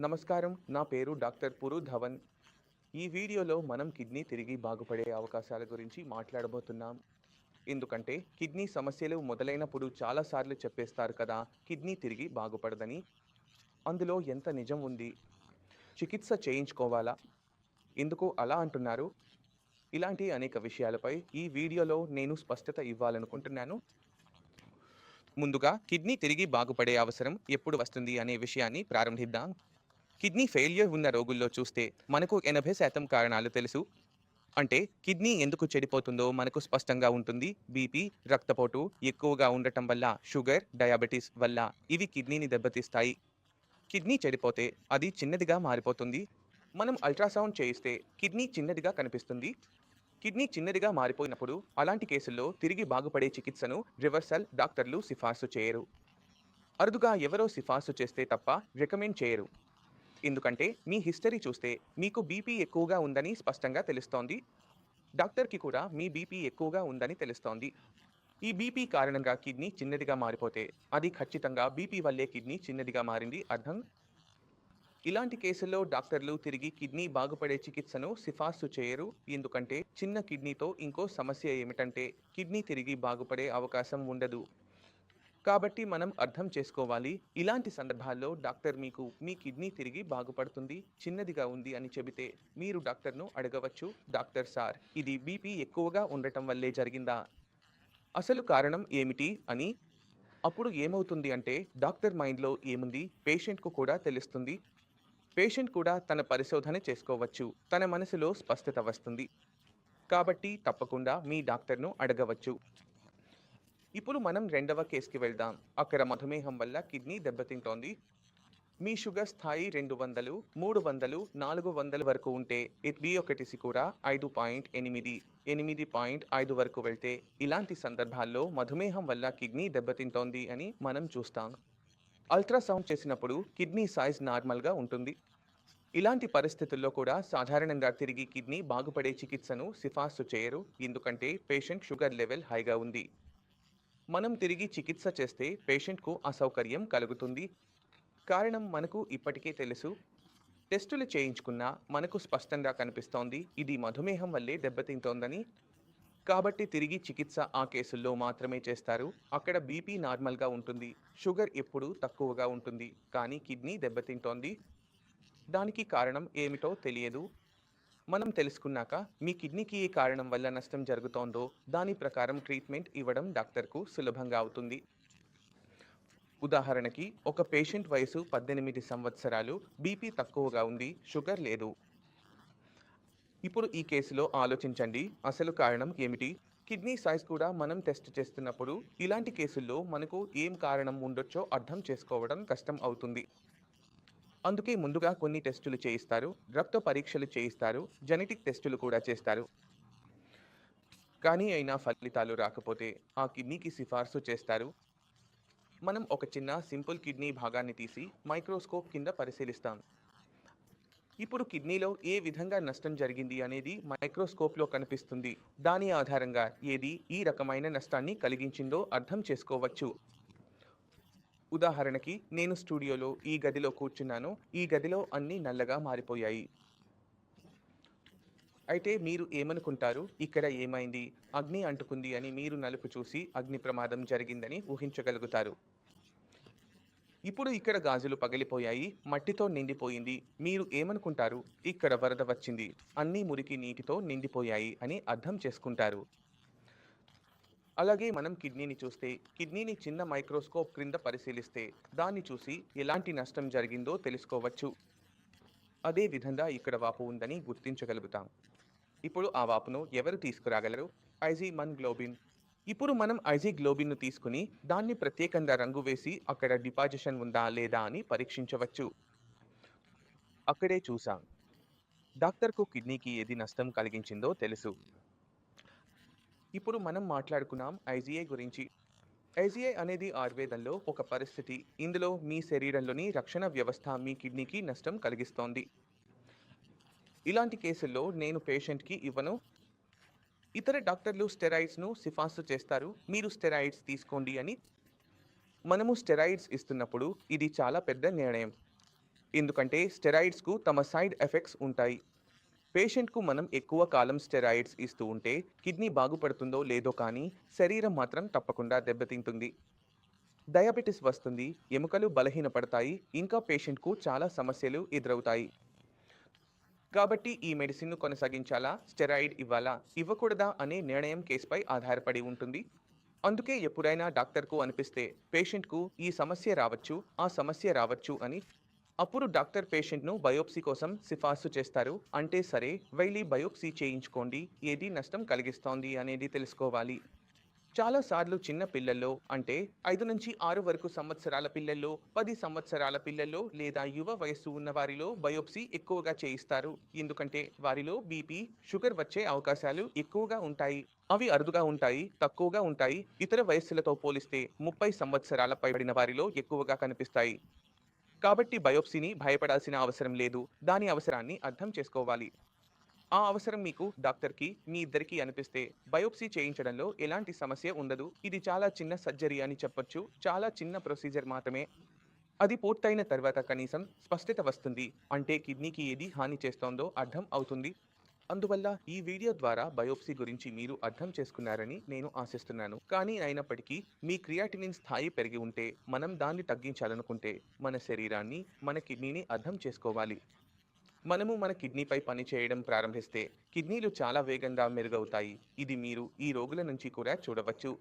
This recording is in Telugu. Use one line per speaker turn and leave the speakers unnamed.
నమస్కారం. నా పేరు డాక్టర్ పురు ధవన్. ఈ వీడియోలో మనం కిడ్నీ తిరిగి బాగుపడే అవకాశాల గురించి మాట్లాడబోతున్నాం. ఎందుకంటే కిడ్నీ సమస్యలు మొదలైనప్పుడు చాలాసార్లు చెప్పేస్తారు కదా, కిడ్నీ తిరిగి బాగుపడదని. అందులో ఎంత నిజం ఉంది? చికిత్స చేయించుకోవాలా? ఎందుకు అలా అంటున్నారు? ఇలాంటి అనేక విషయాలపై ఈ వీడియోలో నేను స్పష్టత ఇవ్వాలనుకుంటున్నాను. ముందుగా కిడ్నీ తిరిగి బాగుపడే అవసరం ఎప్పుడు వస్తుంది అనే విషయాన్ని ప్రారంభిద్దాం. కిడ్నీ ఫెయిల్యూర్ ఉన్న రోగుల్లో చూస్తే మనకు 80% కారణాలు తెలుసు. అంటే కిడ్నీ ఎందుకు చెడిపోతుందో మనకు స్పష్టంగా ఉంటుంది. బీపీ, రక్తపోటు ఎక్కువగా ఉండటం వల్ల, షుగర్, డయాబెటీస్ వల్ల ఇవి కిడ్నీని దెబ్బతీస్తాయి. కిడ్నీ చెడిపోతే అది చిన్నదిగా మారిపోతుంది. మనం అల్ట్రాసౌండ్ చేయిస్తే కిడ్నీ చిన్నదిగా కనిపిస్తుంది. కిడ్నీ చిన్నదిగా మారిపోయినప్పుడు అలాంటి కేసుల్లో తిరిగి బాగుపడే చికిత్సను రివర్సల్ డాక్టర్లు సిఫార్సు చేయరు. అరుదుగా ఎవరో సిఫార్సు చేస్తే తప్ప రికమెండ్ చేయరు. ఎందుకంటే మీ హిస్టరీ చూస్తే మీకు బీపీ ఎక్కువగా ఉందని స్పష్టంగా తెలుస్తోంది. డాక్టర్కి కూడా మీ బీపీ ఎక్కువగా ఉందని తెలుస్తోంది. ఈ బీపీ కారణంగా కిడ్నీ చిన్నదిగా మారిపోతే అది ఖచ్చితంగా బీపీ వల్లే కిడ్నీ చిన్నదిగా మారింది అర్థం. ఇలాంటి కేసుల్లో డాక్టర్లు తిరిగి కిడ్నీ బాగుపడే చికిత్సను సిఫార్సు చేయరు. ఎందుకంటే చిన్న కిడ్నీతో ఇంకో సమస్య ఏమిటంటే కిడ్నీ తిరిగి బాగుపడే అవకాశం ఉండదు. కాబట్టి మనం అర్థం చేసుకోవాలి, ఇలాంటి సందర్భాల్లో డాక్టర్ మీకు మీ కిడ్నీ తిరిగి బాగుపడుతుంది, చిన్నదిగా ఉంది అని చెబితే మీరు డాక్టర్ను అడగవచ్చు, డాక్టర్ సార్, ఇది బీపీ ఎక్కువగా ఉండటం వల్లే జరిగిందా? అసలు కారణం ఏమిటి అని. అప్పుడు ఏమవుతుంది అంటే డాక్టర్ మైండ్లో ఏముంది పేషెంట్కు కూడా తెలుస్తుంది. పేషెంట్ కూడా తన పరిశోధన చేసుకోవచ్చు. తన మనసులో స్పష్టత వస్తుంది. కాబట్టి తప్పకుండా మీ డాక్టర్ను అడగవచ్చు. ఇప్పుడు మనం రెండవ కేసుకి వెళ్దాం. అక్కడ మధుమేహం వల్ల కిడ్నీ దెబ్బతింటోంది. మీ షుగర్ స్థాయి 200, 300, 400 వరకు ఉంటే HbA1c కూడా 5.8, 8.5 వరకు వెళ్తే ఇలాంటి సందర్భాల్లో మధుమేహం వల్ల కిడ్నీ దెబ్బతింటోంది అని మనం చూస్తాం. అల్ట్రాసౌండ్ చేసినప్పుడు కిడ్నీ సైజ్ నార్మల్గా ఉంటుంది. ఇలాంటి పరిస్థితుల్లో కూడా సాధారణంగా తిరిగి కిడ్నీ బాగుపడే చికిత్సను సిఫార్సు చేయరు. ఎందుకంటే పేషెంట్ షుగర్ లెవెల్ హైగా ఉంది. మనం తిరిగి చికిత్స చేస్తే పేషెంట్కు అసౌకర్యం కలుగుతుంది. కారణం మనకు ఇప్పటికే తెలుసు. టెస్టులు చేయించుకున్నా మనకు స్పష్టంగా కనిపిస్తోంది ఇది మధుమేహం వల్లే దెబ్బతింటోందని. కాబట్టి తిరిగి చికిత్స ఆ కేసుల్లో మాత్రమే చేస్తారు. అక్కడ బీపీ నార్మల్గా ఉంటుంది, షుగర్ ఎప్పుడూ తక్కువగా ఉంటుంది, కానీ కిడ్నీ దెబ్బతింటోంది. దానికి కారణం ఏమిటో తెలియదు. మనం తెలుసుకున్నాక మీ కిడ్నీకి ఏ కారణం వల్ల నష్టం జరుగుతోందో దాని ప్రకారం ట్రీట్మెంట్ ఇవ్వడం డాక్టర్కు సులభంగా అవుతుంది. ఉదాహరణకి ఒక పేషెంట్ వయసు 18 సంవత్సరాలు, బీపీ తక్కువగా ఉంది, షుగర్ లేదు. ఇప్పుడు ఈ కేసులో ఆలోచించండి, అసలు కారణం ఏమిటి? కిడ్నీ సైజ్ కూడా మనం టెస్ట్ చేస్తున్నప్పుడు ఇలాంటి కేసుల్లో మనకు ఏం కారణం ఉండొచ్చో అర్థం చేసుకోవడం కష్టం అవుతుంది. అందుకే ముందుగా కొన్ని టెస్టులు చేయిస్తారు, రక్త పరీక్షలు చేయిస్తారు, జెనెటిక్ టెస్టులు కూడా చేస్తారు. కానీ అయినా ఫలితాలు రాకపోతే ఆ కిడ్నీకి సిఫార్సు చేస్తారు. మనం ఒక చిన్న సింపుల్ కిడ్నీ భాగాన్ని తీసి మైక్రోస్కోప్ కింద పరిశీలిస్తాం. ఇప్పుడు కిడ్నీలో ఏ విధంగా నష్టం జరిగింది అనేది మైక్రోస్కోప్లో కనిపిస్తుంది. దాని ఆధారంగా ఏది ఈ రకమైన నష్టాన్ని కలిగించిందో అర్థం చేసుకోవచ్చు. ఉదాహరణకి నేను స్టూడియోలో ఈ గదిలో కూర్చున్నాను. ఈ గదిలో అన్నీ నల్లగా మారిపోయాయి. అయితే మీరు ఏమనుకుంటారు, ఇక్కడ ఏమైంది? అగ్ని అంటుకుంది అని మీరు నలుపు చూసి అగ్ని ప్రమాదం జరిగిందని ఊహించగలుగుతారు. ఇప్పుడు ఇక్కడ గాజులు పగిలిపోయాయి, మట్టితో నిండిపోయింది. మీరు ఏమనుకుంటారు, ఇక్కడ వరద వచ్చింది, అన్నీ మురికి నీటితో నిండిపోయాయి అని అర్థం చేసుకుంటారు. అలాగే మనం కిడ్నీని చూస్తే, కిడ్నీని చిన్న మైక్రోస్కోప్ క్రింద పరిశీలిస్తే దాన్ని చూసి ఎలాంటి నష్టం జరిగిందో తెలుసుకోవచ్చు. అదే విధంగా ఇక్కడ వాపు ఉందని గుర్తించగలుగుతాం. ఇప్పుడు ఆ వాపును ఎవరు తీసుకురాగలరు? ఐజిమన్గ్లోబిన్. ఇప్పుడు మనం ఐజిగ్లోబిన్ను తీసుకుని దాన్ని ప్రత్యేకంగా రంగు వేసి అక్కడ డిపాజిషన్ ఉందా లేదా అని పరీక్షించవచ్చు. అక్కడే చూసాం, డాక్టర్కు కిడ్నీకి ఏది నష్టం కలిగించిందో తెలుసు. ఇప్పుడు మనం మాట్లాడుకున్నాం ఐజిఐ గురించి. ఐజిఐ అనేది ఆయుర్వేదంలో ఒక పరిస్థితి. ఇందులో మీ శరీరంలోని రక్షణ వ్యవస్థ మీ కిడ్నీకి నష్టం కలిగిస్తోంది. ఇలాంటి కేసుల్లో నేను పేషెంట్కి ఇవ్వను. ఇతర డాక్టర్లు స్టెరాయిడ్స్ను సిఫార్సు చేస్తారు, మీరు స్టెరాయిడ్స్ తీసుకోండి అని. మనము స్టెరాయిడ్స్ ఇస్తున్నప్పుడు ఇది చాలా పెద్ద నిర్ణయం. ఎందుకంటే స్టెరాయిడ్స్కు తమ సైడ్ ఎఫెక్ట్స్ ఉంటాయి. పేషెంట్కు మనం ఎక్కువ కాలం స్టెరాయిడ్స్ ఇస్తూ ఉంటే కిడ్నీ బాగుపడుతుందో లేదో కానీ శరీరం మాత్రం తప్పకుండా దెబ్బతింటుంది. డయాబెటిస్ వస్తుంది, ఎముకలు బలహీనపడతాయి, ఇంకా పేషెంట్కు చాలా సమస్యలు ఎదురవుతాయి. కాబట్టి ఈ మెడిసిన్ను కొనసాగించాలా, స్టెరాయిడ్ ఇవ్వాలా, ఇవ్వకూడదా అనే నిర్ణయం కేసుపై ఆధారపడి ఉంటుంది. అందుకే ఎప్పుడైనా డాక్టర్కు అనిపిస్తే పేషెంట్కు ఈ సమస్య రావచ్చు, ఆ సమస్య రావచ్చు అని, అప్పుడు డాక్టర్ పేషెంట్ను బయోప్సీ కోసం సిఫార్సు చేస్తారు. అంటే సరే, వెళ్ళి బయోప్సీ చేయించుకోండి, ఏది నష్టం కలిగిస్తోంది అనేది తెలుసుకోవాలి. చాలా సార్లు చిన్న పిల్లల్లో, అంటే 5 నుంచి 6 వరకు సంవత్సరాల పిల్లల్లో, 10 సంవత్సరాల పిల్లల్లో లేదా యువ వయస్సు ఉన్న వారిలో బయోప్సీ ఎక్కువగా చేయిస్తారు. ఎందుకంటే వారిలో బీపీ, షుగర్ వచ్చే అవకాశాలు ఎక్కువగా ఉంటాయి. అవి అరుదుగా ఉంటాయి, తక్కువగా ఉంటాయి. ఇతర వయస్సులతో పోలిస్తే 30 సంవత్సరాల పైబడిన వారిలో ఎక్కువగా కనిపిస్తాయి. కాబట్టి బయోప్సీని భయపడాల్సిన అవసరం లేదు. దాని అవసరాన్ని అర్థం చేసుకోవాలి. ఆ అవసరం మీకు, డాక్టర్‌కి, మీ ఇద్దరికీ అనిపిస్తే బయోప్సీ చేయించడంలో ఎలాంటి సమస్య ఉండదు. ఇది చాలా చిన్న సర్జరీ అని చెప్పొచ్చు. చాలా చిన్న ప్రొసీజర్ మాత్రమే. అది పూర్తయిన తర్వాత కనీసం స్పష్టత వస్తుంది. అంటే కిడ్నీకి ఏది హాని చేస్తోందో అర్థం అవుతుంది. అందువల్ల ఈ వీడియో ద్వారా బయోప్సీ గురించి మీరు అర్థం చేసుకున్నారని నేను ఆశిస్తున్నాను. కానీ అయినప్పటికీ మీ క్రియాటినిన్ స్థాయి పెరిగి ఉంటే, మనం దాన్ని తగ్గించాలనుకుంటే, మన శరీరాన్ని, మన కిడ్నీని అర్థం చేసుకోవాలి. మనము మన కిడ్నీపై పని చేయడం ప్రారంభిస్తే కిడ్నీలు చాలా వేగంగా మెరుగవుతాయి. ఇది మీరు ఈ రోగుల నుంచి కూడా చూడవచ్చు.